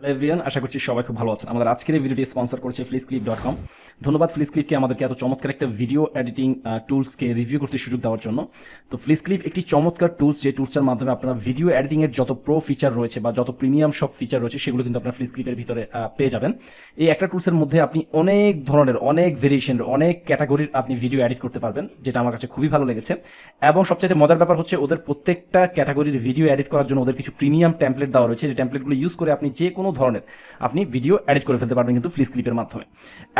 Hello everyone, আশা করছি সবাই খুব ভালো আছেন। আমাদের আজকের এই ভিডিওটি স্পন্সর করছে FlexClip.com। ধন্যবাদ FlexClipকে আমাদেরকে এত চমৎকার একটা ভিডিও এডিটিং টুলসকে রিভিউ করতে সুযোগ দেওয়ার জন্য। তো FlexClip একটি চমৎকার টুলস, যে টুলসের মাধ্যমে আপনারা ভিডিও এডিটিংয়ের যত প্রো ফিচার রয়েছে বা যত প্রিমিয়াম সব ফিচার রয়েছে সেগুলো কিন্তু আপনার FlexClipের ভিতরে পেয়ে যাবেন। এই একটা টুলসের মধ্যে আপনি অনেক ধরনের, অনেক ভেরিয়েশনের, অনেক ক্যাটাগরির আপনি ভিডিও এডিট করতে পারবেন, যেটা আমার কাছে খুবই ভালো লেগেছে। এবং সবচেয়ে মজার ব্যাপার হচ্ছে ওদের প্রত্যেকটা ক্যাটাগরির ভিডিও এডিট করার জন্য ওদের কিছু প্রিমিয়াম টেমপ্লেট দেওয়া রয়েছে, যে টেমপ্লেটগুলো ইউজ করে আপনি যে কোনো ধরনের আপনি ভিডিও এডিট করে ফেলতে পারবেন কিন্তু FlexClipের মাধ্যমে।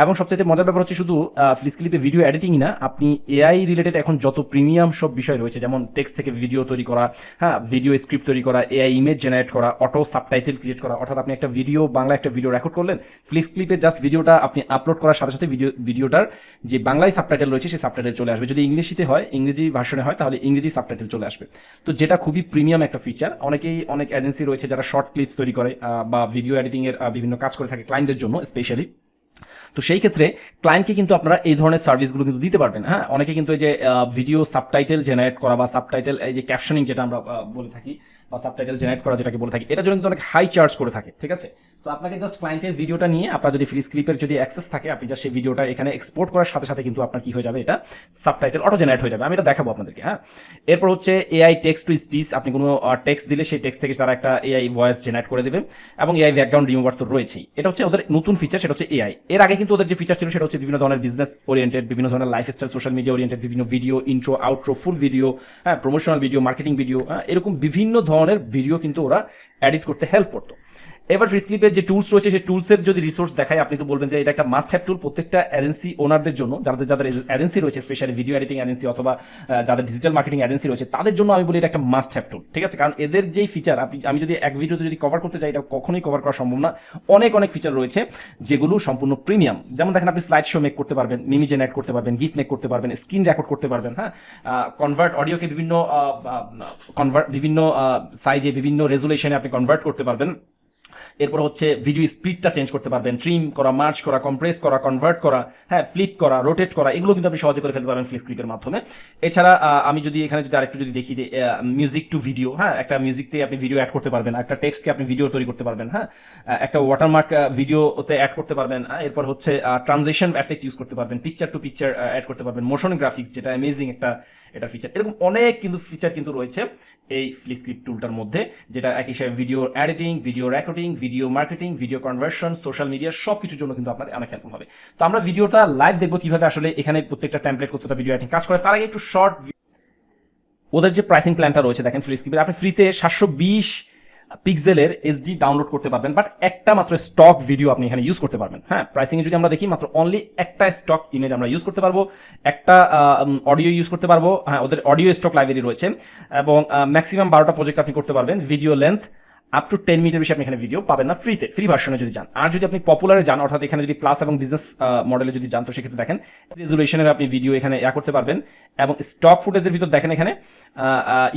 এবং সবচেয়ে মজার ব্যাপার হচ্ছে শুধু FlexClipে ভিডিও এডিটিংই না, আপনি এআই রিলেটেড এখন যত প্রিমিয়াম সব বিষয় রয়েছে, যেমন টেক্সট থেকে ভিডিও তৈরি করা, হ্যাঁ, ভিডিও স্ক্রিপ্ট তৈরি করা, এআই ইমেজ জেনারেট করা, অটো সাবটাইটেল ক্রিয়েট করা, অর্থাৎ আপনি একটা ভিডিও, বাংলা একটা ভিডিও রেকর্ড করলেন, FlexClipে জাস্ট ভিডিওটা আপনি আপলোড করার সাথে সাথে ভিডিওটার যে বাংলায় সাবটাইটেল রয়েছে সেই সাবটাইটেল চলে আসবে। যদি ইংলিশিতে হয়, ইংরেজি ভার্সনে হয়, তাহলে ইংরেজি সাবটাইটেল চলে আসবে। তো যেটা খুবই প্রিমিয়াম একটা ফিচার। অনেক এজেন্সি রয়েছে যারা শর্ট ক্লিপস তৈরি করে বা ভিডিও এডিটিংয়ের বিভিন্ন কাজ করে থাকে ক্লায়েন্টের জন্য স্পেশালি। তো সেই ক্ষেত্রে ক্লায়েন্টকে কিন্তু আপনারা এই ধরনের সার্ভিসগুলো কিন্তু দিতে পারবেন। হ্যাঁ, অনেকে কিন্তু এই যে ভিডিও সাবটাইটেল জেনারেট করা বা সাবটাইটেল, এই যে ক্যাপশনিং যেটা আমরা বলে থাকি, বা সাবটাইটেল জেনারেট করা যেটাকে বলে থাকি, এটার জন্য কিন্তু অনেক হাই চার্জ করে থাকে। ঠিক আছে, সো আপনাকে জাস্ট ক্লায়েন্টের ভিডিওটা নিয়ে আপনার যদি FlexClipের যদি অ্যাক্সেস থাকে, আপনি জাস্ট সেই ভিডিওটা এখানে এক্সপোর্ট করার সাথে সাথে কিন্তু আপনার কি হয়ে যাবে, এটা সাবটাইটেল অটো জেনারেট হয়ে যাবে। আমি এটা দেখাবো আপনাদেরকে। হ্যাঁ, এরপর হচ্ছে এআই টেক্সট টু স্পিচ। আপনি কোনো টেক্সট দিলে সেই টেক্সট থেকে তারা একটা এআই ভয়েস জেনারেট করে দেবে, এবং এআই ব্যাকগ্রাউন্ড রিমুভার তো রয়েছেই। এটা হচ্ছে ওদের নতুন ফিচার, সেটা হচ্ছে এআই। এর আগে কিন্তু ওদের যে ফিচার ছিল সেটা হচ্ছে বিভিন্ন ধরনের বিজনেস ওরিয়েন্টেড, বিভিন্ন ধরনের লাইফস্টাইল, সোশ্যাল মিডিয়া ওরিয়েন্টেড বিভিন্ন video, intro, outro, full video, হ্যাঁ, প্রমোশনাল ভিডিও, মার্কেটিং ভিডিও, এরকম বিভিন্ন ধরনের ভিডিও কিন্তু ওরা এডিট করতে হেল্প করতো। এবার FlexClipের যে টুলস রয়েছে সেই টুলসের যদি রিসোর্স দেখায়, আপনি তো বলবেন যে এটা একটা মাস্ট হ্যাভ টুল প্রত্যেকটা এজেন্সি ওনারদের জন্য, যাদের এজেন্সি রয়েছে, স্পেশালি ভিডিও এডিটিং এজেন্সি অথবা যাদের ডিজিটাল মার্কেটিং এজেন্সি রয়েছে, তাদের জন্য আমি বলি এটা একটা মাস্ট হ্যাভ টুল। ঠিক আছে, কারণ এদের যেই ফিচার আমি যদি এক ভিডিওতে যদি কভার করতে চাই, এটা কখনোই কভার করা সম্ভব না। অনেক ফিচার রয়েছে যেগুলো সম্পূর্ণ প্রিমিয়াম। যেমন দেখেন, আপনি স্লাইড শো মেক করতে পারবেন, মিমি জেনারেট করতে পারবেন, গিফট মেক করতে পারবেন, স্ক্রিন রেকর্ড করতে পারবেন, হ্যাঁ, কনভার্ট অডিওকে বিভিন্ন সাইজে, বিভিন্ন রেজুলেশনে আপনি কনভার্ট করতে পারবেন। এরপর হচ্ছে ভিডিও স্পিডটা চেঞ্জ করতে পারবেন, ট্রিম করা, মার্চ করা, কম্প্রেস করা, কনভার্ট করা, হ্যাঁ, ফ্লিপ করা, রোটেট করা, এগুলো কিন্তু আপনি সহজে করে ফেলতে পারবেন FlexClipের মাধ্যমে। এছাড়া আমি যদি এখানে যদি আরেকটু যদি দেখি যে মিউজিক টু ভিডিও, হ্যাঁ, একটা মিউজিকতে আপনি ভিডিও অ্যাড করতে পারবেন, একটা টেক্সটকে আপনি ভিডিও তৈরি করতে পারবেন, হ্যাঁ, একটা ওয়াটারমার্ক ভিডিওতে অ্যাড করতে পারবেন। এরপর হচ্ছে ট্রানজিশন এফেক্ট ইউজ করতে পারবেন, পিকচার টু পিকচার অ্যাড করতে পারবেন, মোশন গ্রাফিক্স, যেটা অ্যামেজিং এটা ফিচার। এরকম অনেক কিন্তু ফিচার কিন্তু রয়েছে এই FlexClip টুলটার মধ্যে, যেটা একই হিসাবে video editing, video recording, video marketing, video conversion, social media সব কিছুর জন্য কিন্তু আপনার অনেক হেল্পফুল হবে। তো আমরা ভিডিওটা লাইভ দেখবো কিভাবে আসলে এখানে প্রত্যেকটা টেমপ্লেট কতটা ভিডিও এডিটিং কাজ করে। তার আগে একটু শর্ট ওদের যে প্রাইসিং প্ল্যানটা রয়েছে দেখেন, FlexClipের আপনি ফ্রিতে 720 পিক্সেলের SD ডাউনলোড করতে পারবেন, বাট একটা মাত্র স্টক ভিডিও আপনি এখানে ইউজ করতে পারবেন। হ্যাঁ, প্রাইসিং এ যদি আমরা দেখি, মাত্র অনলি একটা স্টক ইমেজ আমরা ইউজ করতে পারবো, একটা অডিও ইউজ করতে পারবো। হ্যাঁ, ওদের অডিও স্টক লাইব্রেরি রয়েছে, এবং ম্যাক্সিমাম 12টা প্রজেক্ট আপনি করতে পারবেন। ভিডিও লেন্থ আপ টু 10 মিনিটের বেশি আপনি এখানে ভিডিও পাবেন না ফ্রি ভার্সনে যদি যান। আর যদি আপনি পপুলারে যান, অর্থাৎ এখানে যদি প্লাস এবং বিজনেস মডেলে যদি যান, তো সেক্ষেত্রে দেখেন রেজুলেশনের আপনি ভিডিও এখানে করতে পারবেন। এবং স্টক ফুটেজের ভিতর দেখেন এখানে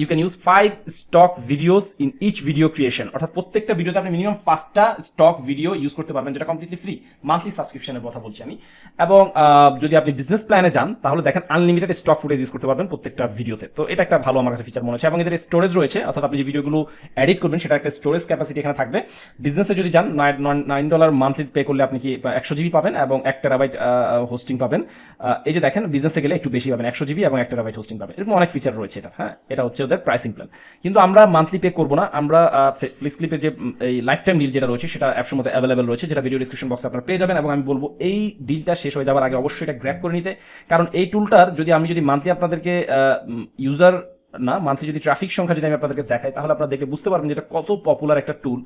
you can use 5 stock videos in each video creation, অর্থাৎ প্রত্যেকটা ভিডিওতে আপনি মিনিমাম 5টা স্টক ভিডিও ইউজ করতে পারবেন, যেটা কমপ্লিটলি ফ্রি, মান্থলি সাবস্ক্রিপশনের কথা বলছি আমি। এবং যদি আপনি বিজনেস প্ল্যানে যান, তাহলে দেখেন আনলিমিটেড স্টক ফুটেজ ইউজ করতে পারবেন প্রত্যেকটা ভিডিওতে। তো এটা একটা ভালো আমার কাছে ফিচার মনে হচ্ছে। এবং এদের স্টোরেজ রয়েছে, অর্থাৎ আপনি যে ভিডিওগুলো এডিট করবেন সেটা একটা স্টোরেজ ক্যাপাসিটি এখানে থাকবে। বিজনেসে যদি যান, $9 মান্থলি পে করলে আপনি কি 100 জিবি পাবেন এবং 1 টেরাবাইট হোস্টিং পাবেন। এই যে দেখেন, বিজনেসে গেলে একটু বেশি পাবেন, 100 জিবি এবং 1 টেরাবাইট হোস্টিং পাবেন। এরকম অনেক ফিচার রয়েছে এটা। হ্যাঁ, এটা হচ্ছে ওদের প্রাইসিং প্ল্যান। কিন্তু আমরা মান্থলি পে করবো না, আমরা FlexClipের যে এই লাইফ টাইম ডিল যেটা রয়েছে সেটা অ্যাপসের মধ্যে অ্যাভেলেবল রয়েছে, যেটা ভিডিও ডিসক্রিপশন বক্সে আপনারা পেয়ে যাবেন। এবং আমি বলবো এই ডিলটা শেষ হয়ে যাওয়ার আগে অবশ্যই এটা গ্র্যাব করে নিতে, কারণ এই টুলটার আমি যদি মান্থলি আপনাদেরকে ইউজার না, মান্থলি যদি ট্রাফিক সংখ্যা যদি আমি আপনাদেরকে দেখাই, তাহলে আপনারা দেখে বুঝতে পারবেন যে এটা কত পপুলার একটা টুল।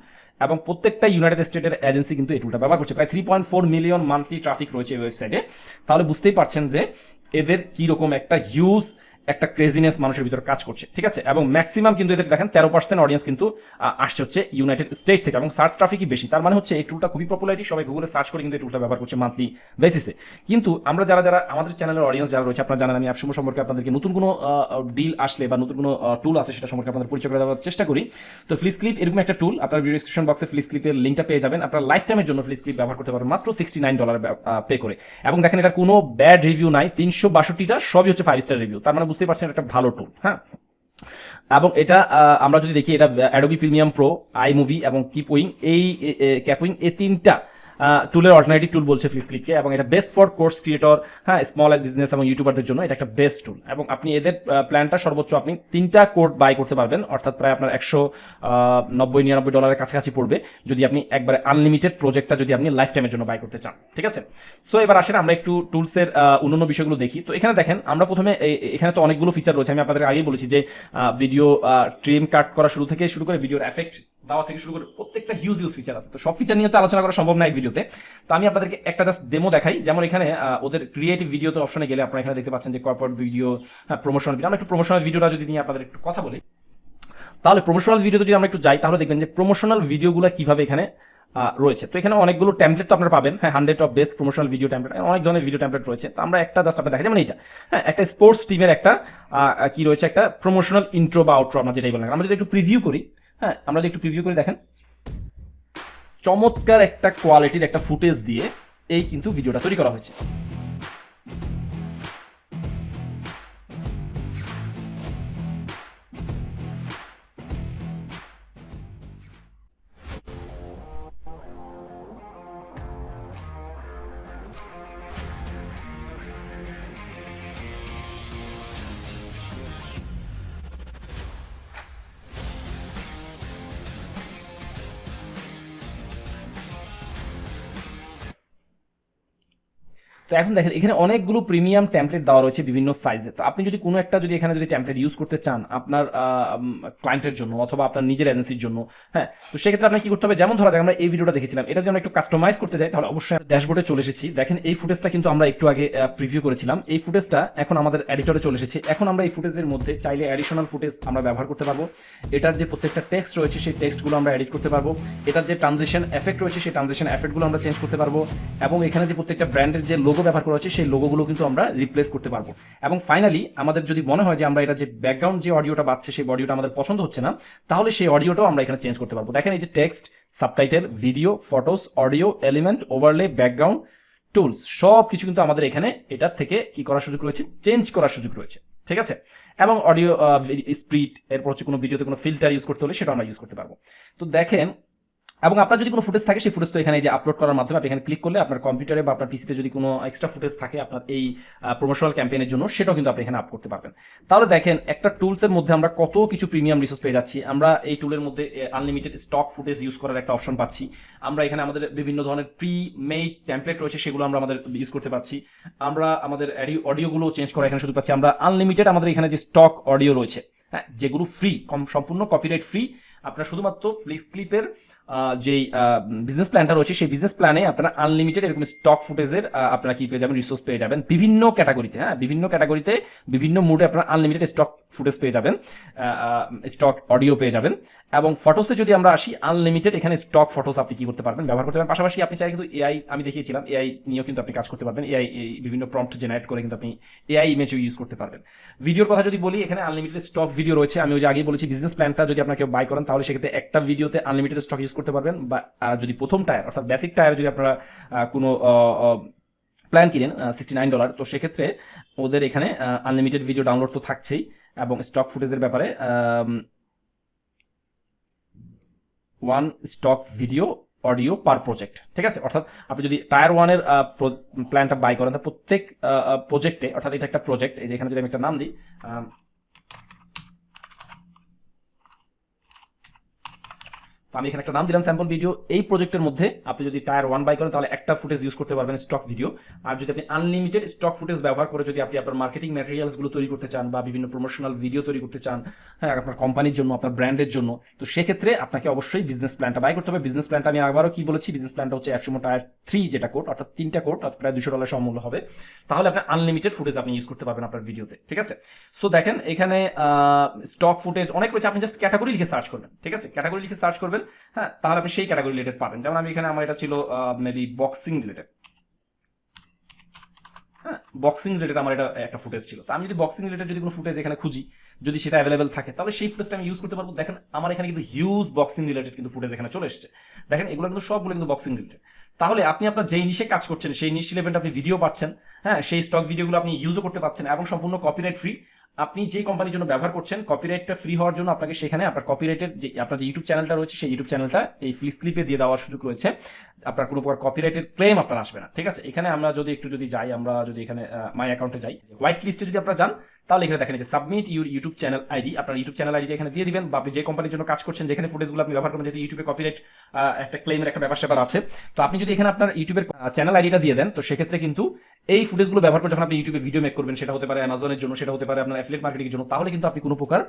এবং প্রত্যেকটা ইউনাইটেড স্টেটের এজেন্সি কিন্তু এই টুলটা ব্যবহার করছে। প্রায় 3.4 মিলিয়ন মান্থলি ট্রাফিক রয়েছে এই ওয়েবসাইটে। তাহলে বুঝতেই পারছেন যে এদের কিরকম একটা হিউজ একটা ক্রেজিনেস মানুষের ভিতরে কাজ করছে। ঠিক আছে, এবং ম্যাক্সিমাম কিন্তু এদের দেখেন 13% অডিয়েন্স কিন্তু আসছে হচ্ছে ইউনাইটেড স্টেট থেকে, এবং সার্চ ট্রাফিকই বেশি। তার মানে হচ্ছে এই টুলটা খুবই পপুলারিটি, সবাই গুগলে সার্চ করে কিন্তু এই টুলটা ব্যবহার করছে মান্থলি বেসিসে। কিন্তু আমরা যারা আমাদের চ্যানেলের অডিয়েন্স যারা রয়েছে, আপনারা জানেন আমি অ্যাপসমূহ সম্পর্কে আপনাদেরকে নতুন কোনো ডিল আসলে বা নতুন কোনো টুল আছে সেটা সম্পর্কে আপনাদের পরিচয় করে দেওয়ার চেষ্টা করি। তো FlexClip এরকম একটা টুল, আপনার ভিডিও ডিসক্রিপশন বক্সে FlexClipের লিঙ্কটা পেয়ে যাবেন। আপনার লাইফ টাইমের জন্য FlexClip ব্যবহার করতে পারবেন মাত্র $69 পে করে। এবং দেখেন, এটা কোনো ব্যাড রিভিউ নাই, 362টা সবই হচ্ছে 5 স্টার রিভিউ। তার মানে বুঝতেই পারছেন এটা একটা ভালো টুল। হ্যাঁ, এবং এটা আমরা যদি দেখি, এটা অ্যাডোবি প্রিমিয়াম প্রো, আইমুভি এবং কিপউইং, এই ক্যাপউইং, এই তিনটা টুলের অল্টারনেটিভ টুল বলছে ফ্লিক্সক্লিপকে, এবং এটা বেস্ট ফর কোর্স ক্রিয়েটর, হ্যাঁ, স্মল বিজনেস এবং ইউটিউবারদের জন্য এটা একটা বেস্ট টুল। এবং আপনি এদের প্ল্যানটা সর্বোচ্চ আপনি 3টা কোড বাই করতে পারবেন, অর্থাৎ প্রায় আপনার $190-99 কাছাকাছি পড়বে যদি আপনি একবারে আনলিমিটেড প্রজেক্টটা যদি আপনি লাইফ টাইমের জন্য বাই করতে চান, ঠিক আছে। সো এবার আসেন আমরা একটু টুলসের অন্যান্য বিষয়গুলো দেখি। তো এখানে দেখেন, আমরা প্রথমে এখানে তো অনেকগুলো ফিচার রয়েছে, আমি আপনাদের আগেই বলেছি যে ভিডিও ট্রিম কাট করা শুরু করে ভিডিওর এফেক্ট দেওয়া থেকে শুরু করে প্রত্যেকটা হিউজ ফিচার আছে। তো সব ফিচার নিয়ে তো আলোচনা করা সম্ভব না এক ভিডিওতে। তো আমি আপনাদেরকে একটা জাস্ট ডেমো দেখাই। যেমন এখানে ওদের ক্রিয়েটিভ ভিডিওতে অপশনে গেলে আপনারা এখানে দেখতে পাচ্ছেন যে কর্পোরেট ভিডিও, প্রমোশনাল ভিডিও। আমরা একটু প্রমোশনাল ভিডিওটা যদি নিয়ে আপনাদের একটু কথা বলি, তাহলে প্রমোশনাল ভিডিওতে যদি আমরা একটু যাই, তাহলে দেখবেন যে প্রমোশনাল ভিডিওগুলো কিভাবে এখানে রয়েছে। তো এখানে অনেকগুলো টেমপ্লেট তো আপনারা পাবেন, হ্যাঁ, 100 of best promotional video template, অনেক ধরনের ভিডিও টেমপ্লেট রয়েছে। তো আমরা একটা জাস্ট আপনার দেখা যেমন এইটা, হ্যাঁ, একটা স্পোর্টস টিমের একটা কি রয়েছে, একটা প্রমোশনাল ইন্ট্রো বা আউট্রো আমরা যেটাই বলেন। আমরা যদি একটু প্রিভিউ করি, হ্যাঁ, আমরা যদি একটু প্রিভিউ করি, দেখেন চমৎকার একটা কোয়ালিটির একটা ফুটেজ দিয়ে এই কিন্তু ভিডিওটা তৈরি করা হয়েছে। তো এখন দেখেন এখানে অনেকগুলো প্রিমিয়াম টেমপ্লেট দেওয়া রয়েছে বিভিন্ন সাইজে। তো আপনি যদি কোনো একটা যদি এখানে যদি টেমপ্লেট ইউজ করতে চান আপনার ক্লায়েন্টের জন্য অথবা আপনার নিজের এজেন্সির জন্য, হ্যাঁ, তো সেক্ষেত্রে আপনার কি করতে হবে, যেমন ধরা যাক আমরা এই ভিডিওটা দেখেছিলাম, এটা যদি আমরা একটু কাস্টমাইজ করতে যাই, তাহলে অবশ্যই ড্যাশবোর্ডে চলে এসেছি। দেখেন এই ফুটেজটা কিন্তু আমরা একটু আগে প্রিভিউ করেছিলাম, এই ফুটেজটা এখন আমাদের এডিটরে চলে এসেছে। এখন আমরা এই ফুটেজের মধ্যে চাইলে অ্যাডিশনাল ফুটেজ আমরা ব্যবহার করতে পারবো। এটার যে প্রত্যেকটা টেক্সট রয়েছে সেই টেক্সটগুলো আমরা এডিট করতে পারবো। এটার যে ট্রানজিশন এফেক্ট রয়েছে সেই ট্রানজিশন এফেক্টগুলো আমরা চেঞ্জ করতে পারবো। এবং এখানে যে প্রত্যেকটা ব্র্যান্ডের যে লোগো ব্যবহার করা হচ্ছে সেই লোগোগুলো কিন্তু আমরা রিপ্লেস করতে পারবো। এবং ফাইনালি আমাদের যদি মনে হয় যে আমরা এটা যে ব্যাকগ্রাউন্ড যে অডিওটা বাজছে সেই অডিওটা আমাদের পছন্দ হচ্ছে না, তাহলে সেই অডিওটাও আমরা এখানে চেঞ্জ করতে পারবো। দেখেন এই যে text, subtitle, video, photos, audio, element, overlay, background, tools, সব কিছু কিন্তু আমাদের এখানে এটার থেকে কি করার সুযোগ রয়েছে, চেঞ্জ করার সুযোগ রয়েছে, ঠিক আছে। এবং অডিও স্পিড, এরপর হচ্ছে কোনো ভিডিওতে কোনো ফিল্টার ইউজ করতে হলে সেটা আমরা ইউজ করতে পারবো। তো দেখেন, এবং আপনার যদি কোনো ফুটেজ থাকে সেই ফুটেজ তো এখানে যে আপলোড করার মাধ্যমে আপনি এখানে ক্লিক করলে আপনার কম্পিউটারে বা আপনার পিসিতে যদি কোনো এক্সট্রা ফুটেজ থাকে আপনার এই প্রমোশনাল ক্যাম্পেইনের জন্য, সেটাও কিন্তু আপনি এখানে আপ করতে পারবেন। তাহলে দেখেন একটা টুলসের মধ্যে আমরা কত কিছু প্রিমিয়াম রিসোর্স পেয়ে যাচ্ছি। আমরা এই টুলের মধ্যে আনলিমিটেড স্টক ফুটেজ ইউজ করার একটা অপশন পাচ্ছি। আমরা এখানে আমাদের বিভিন্ন ধরনের প্রি মেড টেমপ্লেট রয়েছে সেগুলো আমরা আমাদের ইউজ করতে পারছি। আমরা আমাদের অডিওগুলো চেঞ্জ করা এখানে শুধু পাচ্ছি। আমরা আনলিমিটেড আমাদের এখানে যে স্টক অডিও রয়েছে, হ্যাঁ, যেগুলো ফ্রি, সম্পূর্ণ কপিরাইট ফ্রি, আপনার শুধুমাত্র ফ্লিক্সক্লিপের যেই বিজনেস প্ল্যানটা রয়েছে সেই বিজনেস প্ল্যানে আপনারা আনলিমিটেড এরকম স্টক ফুটেজের আপনারা কি পেয়ে যাবেন, রিসোর্স পেয়ে যাবেন বিভিন্ন ক্যাটাগরিতে, হ্যাঁ, বিভিন্ন ক্যাটাগরিতে বিভিন্ন মুডে আপনারা আনলিমিটেড স্টক ফুটেজ পেয়ে যাবেন, স্টক অডিও পেয়ে যাবেন। এবং ফটোসে যদি আমরা আসি, আনলিমিটেড এখানে স্টক ফটোস আপনি কি করতে পারবেন, ব্যবহার করতে পারবেন। পাশাপাশি আপনি চাই কিন্তু এআই, আমি দেখিয়েছিলাম এআই নিয়েও কিন্তু আপনি কাজ করতে পারবেন। এআই বিভিন্ন প্রম্পট জেনারেট করে কিন্তু আপনি এআই ইমেজও ইউজ করতে পারবেন। ভিডিওর কথা যদি বলি, এখানে আনলিমিটেড স্টক ভিডিও রয়েছে। আমি ওই যে আগেই বলেছি বিজনেস প্ল্যানটা যদি আপনাকে বাই করেন তাহলে সেক্ষেত্রে একটা ভিডিওতে আনলিমিটেড স্টক ইউজ করতে পারবেন। বা আর যদি প্রথম টায়ার অর্থাৎ বেসিক টায়ার যদি আপনারা কোনো প্ল্যান কিনেন $69, তো সেক্ষেত্রে ওদের এখানে আনলিমিটেড ভিডিও ডাউনলোড তো থাকছেই, এবং স্টক ফুটেজের ব্যাপারে ওয়ান স্টক ভিডিও অডিও পার প্রজেক্ট, ঠিক আছে। অর্থাৎ আপনি যদি টায়ার 1-এর প্ল্যানটা বাই করেন, তা প্রত্যেক প্রজেক্টে, অর্থাৎ এটা একটা প্রজেক্ট, এই যে এখানে যদি আমি একটা নাম দিই, তো আমি এখানে একটা নাম দিলাম স্যাম্পল ভিডিও। এই প্রজেক্টের মধ্যে আপনি যদি টায়ার 1 বাই করেন তাহলে একটা ফুটেজ ইউজ করতে পারবেন স্টক ভিডিও। আর যদি আপনি আনলিমিটেড স্টক ফুটেজ ব্যবহার করে যদি আপনি আপনার মার্কেটিং ম্যাটেরিয়ালসগুলো তৈরি করতে চান বা বিভিন্ন প্রমোশনাল ভিডিও তৈরি করতে চান, হ্যাঁ, আপনার কোম্পানির জন্য, আপনার ব্র্যান্ডের জন্য, তো সেক্ষেত্রে আপনাকে অবশ্যই বিজনেস প্ল্যানটা বাই করতে হবে। বিজনেস প্ল্যানটা আমি আবারও কি বলেছি, বিজনেস প্ল্যানটা হচ্ছে অ্যাপসমো টায়ার 3 যেটা কোড, অর্থাৎ 3টা কোড, অর্থাৎ প্রায় $200 সমমূল্য হবে। তাহলে আপনার আনলিমিটেড ফুটেজ আপনি ইউজ করতে পারবেন আপনার ভিডিওতে, ঠিক আছে। সো দেখেন এখানে স্টক ফুটেজ অনেক রয়েছে, আপনি জাস্ট ক্যাটাগরি লিখে সার্চ করবেন, ঠিক আছে, ক্যাটাগরি লিখে সার্চ করবেন, হ্যাঁ, তাহলে আপনি সেই ক্যাটাগরি রিলেটেড পাবেন। যেমন আমি এখানে আমার এটা ছিল মেবি বক্সিং রিলেটেড, হ্যাঁ, বক্সিং রিলেটেড আমার এটা একটা ফুটেজ ছিল। তো আমি যদি বক্সিং রিলেটেড যদি কোনো ফুটেজ এখানে খুঁজি, যদি সেটা অ্যাভেলেবেল থাকে, তাহলে সেই ফুটেজটা আমি ইউজ করতে পারবো। দেখেন আমার এখানে কিন্তু হিউজ বক্সিং রিলেটেড কিন্তু ফুটেজ এখানে চলে এসেছে। দেখেন এগুলো কিন্তু সবগুলো কিন্তু বক্সিং রিলেটেড। তাহলে আপনি আপনার যেই নিশে কাজ করছেন সেই নিশ রিলেভেন্ট আপনি ভিডিও পাচ্ছেন, হ্যাঁ, সেই স্টক ভিডিওগুলো আপনি ইউজও করতে পারছেন এবং সম্পূর্ণ কপিরাইট ফ্রি। আপনি যে কোম্পানির জন্য ব্যবহার করছেন, কপিরাইটটা ফ্রি হওয়ার জন্য আপনাকে সেখানে আপনার কপিরাইটের যে আপনার যে ইউটিউব চ্যানেলটা রয়েছে সেই ইউটিউব চ্যানেলটা এই FlexClip-এ দিয়ে দেওয়ার সুযোগ রয়েছে। আপনার কোনো প্রকার কপিরাইটের ক্লেম আপনার আসবে না, ঠিক আছে। এখানে আমরা যদি যাই, আমরা যদি এখানে মাই অ্যাকাউন্টে যাই, হোয়াইট লিস্টে যদি আপনারা যান, তাহলে এখানে দেখেন যে submit your YouTube channel ID, আপনার ইউটিউব চ্যানেল আইডি এখানে দিয়ে দিবেন, বা আপনি যে কোম্পানির জন্য কাজ করছেন, যেখানে ফুটেজগুলো আপনি ব্যবহার করবেন, যেহেতু ইউটিউবে কপিরাইট একটা ক্লেমের একটা ব্যাপার আছে, তো আপনি যদি এখানে আপনার ইউটিউবের চ্যানেল আইডিটা দিয়ে দেন, তো সেক্ষেত্রে কিন্তু এই ফুটেজগুলো ব্যবহার করে যখন আপনি ইউটিউবে ভিডিও মেক করবেন, সেটা হতে পারে অ্যামাজনের জন্য, সেটা হতে পারে আপনার অ্যাফিলিয়েট মার্কেটিংয়ের জন্য, তাহলে কিন্তু আপনি কোনো প্রকার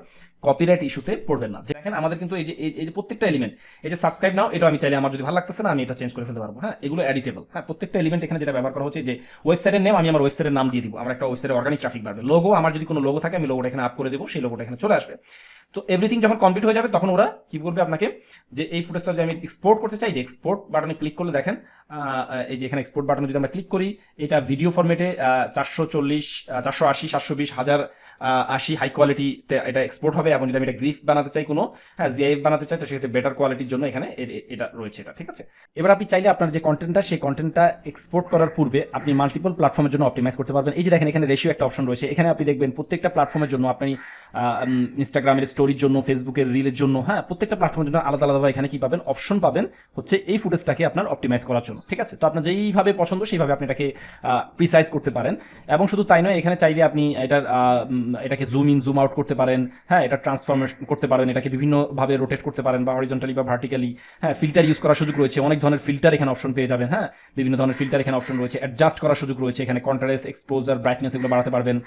কপিরাইট ইস্যুতে পড়বেন না। দেখেন আমাদের কিন্তু এই যে প্রত্যেকটা এলিমেন্ট, এই যে সাবস্ক্রাইব নাও, এটা আমি চাইলে আমার যদি ভালো লাগতেছে না আমি এটা চেঞ্জ করে ফেলতে পারবো। হ্যাঁ, এগুলো এডিটেবল। হ্যাঁ, প্রত্যেকটা এলিমেন্ট এখানে যেটা ব্যবহার করা হচ্ছে, যে ওয়েবসাইটের নেম আমি আমার ওয়েবসাইটের নাম দিয়ে দিব, আমার একটা ওয়েবসাইটে অর্গানিক ট্রাফিক বাড়বে। লোগো, আমার যদি কোনো লোগো থাকে আমি লোগোটা এখানে আপ করে দেবো, সেই লোগোটা এখানে চলে আসবে। তো এভরিথিং যখন কমপ্লিট হয়ে যাবে তখন ওরা কি করবে আপনাকে, যে এই ফুটেজটা যদি আমি এক্সপোর্ট করতে চাই, যে এক্সপোর্ট বাটনে ক্লিক করলে দেখেন এই যে এখানে এক্সপোর্ট বাটনে যদি আমরা ক্লিক করি, এটা ভিডিও ফরম্যাটে 440, 480, 720, 1080 হাই কোয়ালিটিতে এটা এক্সপোর্ট হবে। এবং যদি আমি এটা গ্রিফ বানাতে চাই, কোনো জিআইএফ বানাতে চাই, তো সেক্ষেত্রে বেটার কোয়ালিটির জন্য এখানে এটা রয়েছে, এটা ঠিক আছে। এবার আপনি চাইলে আপনার যে কন্টেন্টটা, সেই কন্টেন্টটা এক্সপোর্ট করার পূর্বে আপনি মাল্টিপল প্ল্যাটফর্মের জন্য অপটিমাইজ করতে পারবেন। এই যে দেখেন এখানে রেশিও একটা অপশন রয়েছে, এখানে আপনি দেখবেন প্রত্যেকটা প্ল্যাটফর্মের জন্য আপনি ইনস্টাগ্রামের স্টোরির জন্য, ফেসবুকের রিলের জন্য, হ্যাঁ, প্রত্যেকটা প্ল্যাটফর্মের জন্য আলাদা আলাদাভাবে এখানে কি পাবেন, অপশন পাবেন হচ্ছে এই ফুটেজটাকে আপনার অপটিমাইজ করার জন্য, ঠিক আছে। তো আপনার যেইভাবে পছন্দ সেইভাবে আপনি এটাকে প্রিসাইজ করতে পারেন। এবং শুধু তাই নয়, এখানে চাইলে আপনি এটাকে জুম ইন জুম আউট করতে পারেন, হ্যাঁ, এটা ট্রান্সফরমেশন করতে পারেন, এটাকে বিভিন্নভাবে রোটেট করতে পারেন, বা হরিজন্টালি বা ভার্টিক্যালি। হ্যাঁ, ফিল্টার ইউজ করার সুযোগ রয়েছে, অনেক ধরনের ফিল্টার এখানে অপশন পেয়ে যাবেন। হ্যাঁ, বিভিন্ন ধরনের ফিল্টার এখানে অপশন রয়েছে, অ্যাডজাস্ট করার সুযোগ রয়েছে, এখানে কন্ট্রাস্ট, এক্সপোজার, ব্রাইটনেস এগুলো বাড়াতে পারবেন,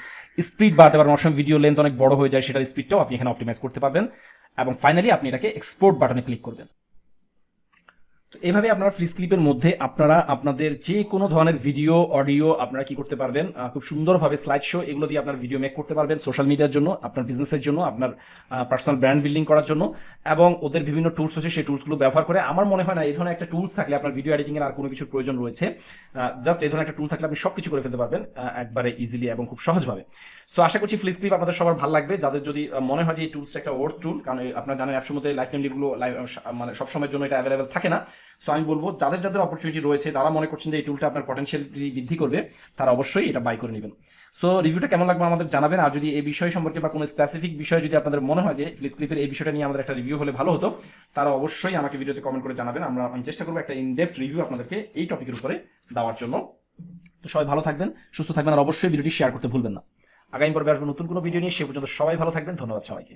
স্পিড বাড়াতে পারবেন, অনেক সময় ভিডিও লেন্থ অনেক বড় হয়ে যায়, সেটার স্পিডটাও আপনি এখানে অপটিমাইজ করতে পারবেন। এবং ফাইনালি আপনি এটাকে এক্সপোর্ট বাটনে ক্লিক করবেন। তো এভাবে আপনারা FlexClip-এর মধ্যে আপনারা আপনাদের যে কোনো ধরনের ভিডিও, অডিও আপনারা কি করতে পারবেন, খুব সুন্দরভাবে স্লাইড শো এগুলো দিয়ে আপনার ভিডিও মেক করতে পারবেন, সোশ্যাল মিডিয়ার জন্য, আপনার বিজনেসের জন্য, আপনার পার্সোনাল ব্র্যান্ড বিল্ডিং করার জন্য। এবং ওদের বিভিন্ন টুলস আছে, সেই টুলসগুলো ব্যবহার করে আমার মনে হয় না এই ধরনের একটা টুলস থাকলে আপনার ভিডিও এডিটিংয়ের আর কোনো কিছুর প্রয়োজন রয়েছে। জাস্ট এই ধরনের একটা টুল থাকলে আপনি সব কিছু করে ফেলতে পারবেন একবারে ইজিলি এবং খুব সহজভাবে। সো আশা করছি FlexClip আপনাদের সবার ভালো লাগবে। যাদের যদি মনে হয় যে এই টুলসটা একটা ওয়ার্থ টুল, কারণ আপনারা জানেন অ্যাপসের মধ্যে লাইফ টাইম লিডগুলো মানে সবসময়ের জন্য এটা অ্যাভেলেবেল থাকে না। সো আমি বলবো যাদের অপরচুনিটি রয়েছে, যারা মনে করছেন যে এই টুলটা আপনার পটেনশিয়ালিটি বৃদ্ধি করবে, তারা অবশ্যই এটা বাই করে নেবেন। সো রিভিউটা কেমন লাগবে আমাদের জানাবেন। আর যদি এই বিষয় সম্পর্কে বা কোনো স্পেসিফিক বিষয় যদি আপনাদের মনে হয় যে FlexClip-এর এই বিষয়টা নিয়ে আমাদের একটা রিভিউ হলে ভালো হতো, তারা অবশ্যই আমাকে ভিডিওতে কমেন্ট করে জানাবেন। আমি চেষ্টা করবো একটা ইনডেপথ রিভিউ আপনাদেরকে এই টপিকের উপরে দেওয়ার জন্য। তো সবাই ভালো থাকবেন, সুস্থ থাকবেন, আর অবশ্যই ভিডিওটি শেয়ার করতে ভুলবেন না। আগামী পর্বে আসবো নতুন কোনো ভিডিও নিয়ে, সে পর্যন্ত সবাই ভালো থাকবেন। ধন্যবাদ সবাইকে।